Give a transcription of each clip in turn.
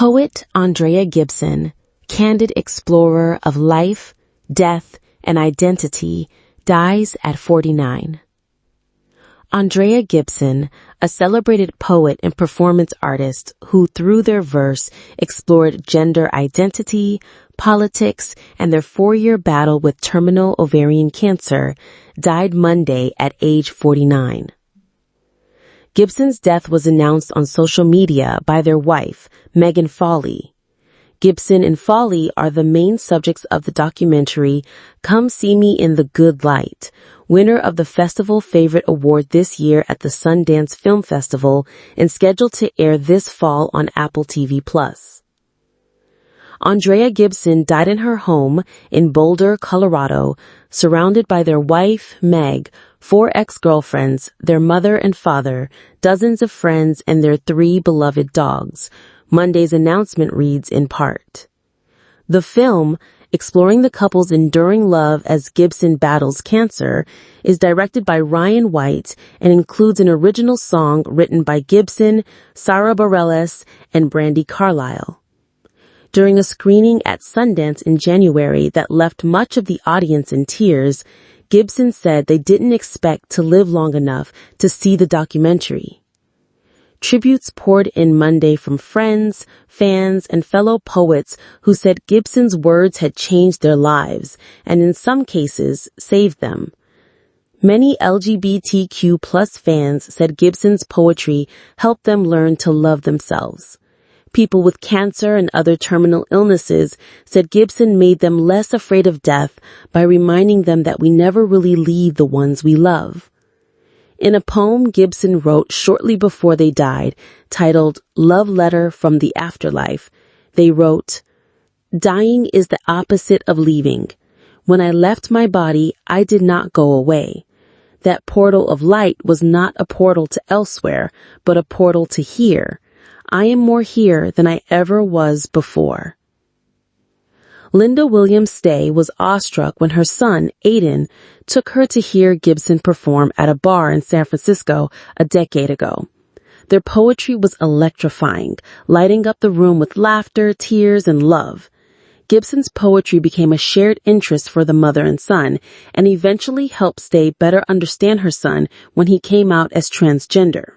Poet Andrea Gibson, candid explorer of life, death, and identity, dies at 49. Andrea Gibson, a celebrated poet and performance artist who through their verse explored gender identity, politics, and their 4-year battle with terminal ovarian cancer, died Monday at age 49. Gibson's death was announced on social media by their wife, Megan Foley. Gibson and Foley are the main subjects of the documentary Come See Me in the Good Light, winner of the Festival Favorite Award this year at the Sundance Film Festival and scheduled to air this fall on Apple TV+. Andrea Gibson died in her home in Boulder, Colorado, surrounded by their wife, Meg, 4 ex-girlfriends, their mother and father, dozens of friends, and their 3 beloved dogs. Monday's announcement reads in part. The film, exploring the couple's enduring love as Gibson battles cancer, is directed by Ryan White and includes an original song written by Gibson, Sara Bareilles, and Brandi Carlile. During a screening at Sundance in January that left much of the audience in tears, Gibson said they didn't expect to live long enough to see the documentary. Tributes poured in Monday from friends, fans, and fellow poets who said Gibson's words had changed their lives and in some cases saved them. Many LGBTQ+ fans said Gibson's poetry helped them learn to love themselves. People with cancer and other terminal illnesses said Gibson made them less afraid of death by reminding them that we never really leave the ones we love. In a poem Gibson wrote shortly before they died, titled Love Letter from the Afterlife, they wrote, "Dying is the opposite of leaving. When I left my body, I did not go away. That portal of light was not a portal to elsewhere, but a portal to here. I am more here than I ever was before." Linda Williams-Stay was awestruck when her son, Aiden, took her to hear Gibson perform at a bar in San Francisco a decade ago. Their poetry was electrifying, lighting up the room with laughter, tears, and love. Gibson's poetry became a shared interest for the mother and son, and eventually helped Stay better understand her son when he came out as transgender.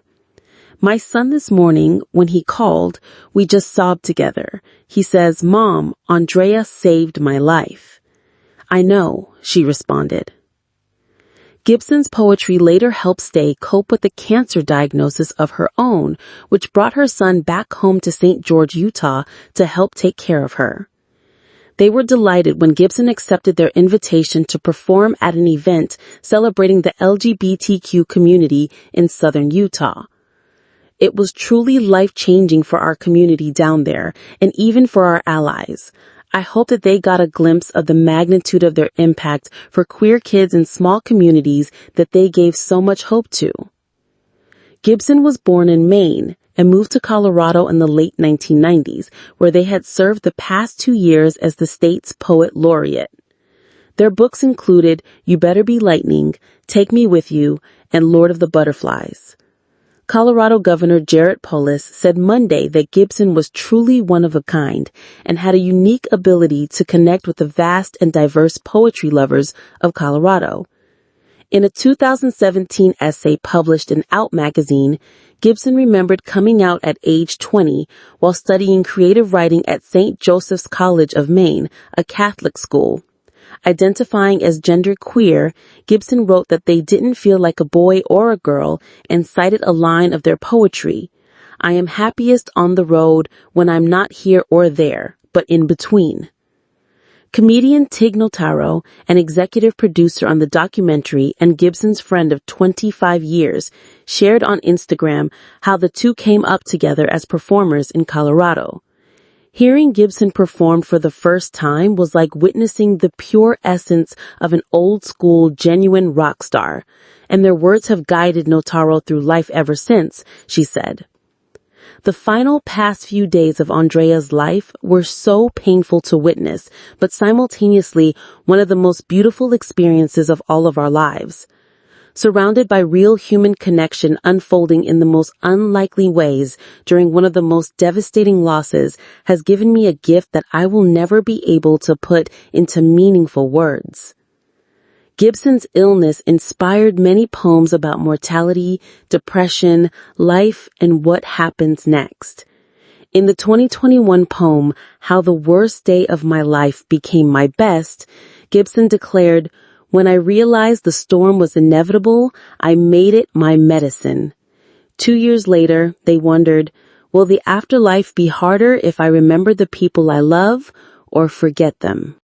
"My son this morning, when he called, we just sobbed together. He says, 'Mom, Andrea saved my life.' 'I know,' she responded." Gibson's poetry later helped Stay cope with the cancer diagnosis of her own, which brought her son back home to St. George, Utah, to help take care of her. They were delighted when Gibson accepted their invitation to perform at an event celebrating the LGBTQ community in southern Utah. "It was truly life-changing for our community down there, and even for our allies. I hope that they got a glimpse of the magnitude of their impact for queer kids in small communities that they gave so much hope to." Gibson was born in Maine and moved to Colorado in the late 1990s, where they had served the past 2 years as the state's poet laureate. Their books included You Better Be Lightning, Take Me With You, and Lord of the Butterflies. Colorado Governor Jared Polis said Monday that Gibson was truly one of a kind and had a unique ability to connect with the vast and diverse poetry lovers of Colorado. In a 2017 essay published in Out magazine, Gibson remembered coming out at age 20 while studying creative writing at St. Joseph's College of Maine, a Catholic school. Identifying as genderqueer, Gibson wrote that they didn't feel like a boy or a girl and cited a line of their poetry, "I am happiest on the road when I'm not here or there, but in between." Comedian Tig Notaro, an executive producer on the documentary and Gibson's friend of 25 years, shared on Instagram how the two came up together as performers in Colorado. Hearing Gibson perform for the first time was like witnessing the pure essence of an old-school, genuine rock star, and their words have guided Notaro through life ever since, she said. The final past few days of Andrea's life were so painful to witness, but simultaneously one of the most beautiful experiences of all of our lives. Surrounded by real human connection unfolding in the most unlikely ways during one of the most devastating losses has given me a gift that I will never be able to put into meaningful words. Gibson's illness inspired many poems about mortality, depression, life, and what happens next. In the 2021 poem, How the Worst Day of My Life Became My Best, Gibson declared, "When I realized the storm was inevitable, I made it my medicine." 2 years later, they wondered, will the afterlife be harder if I remember the people I love or forget them?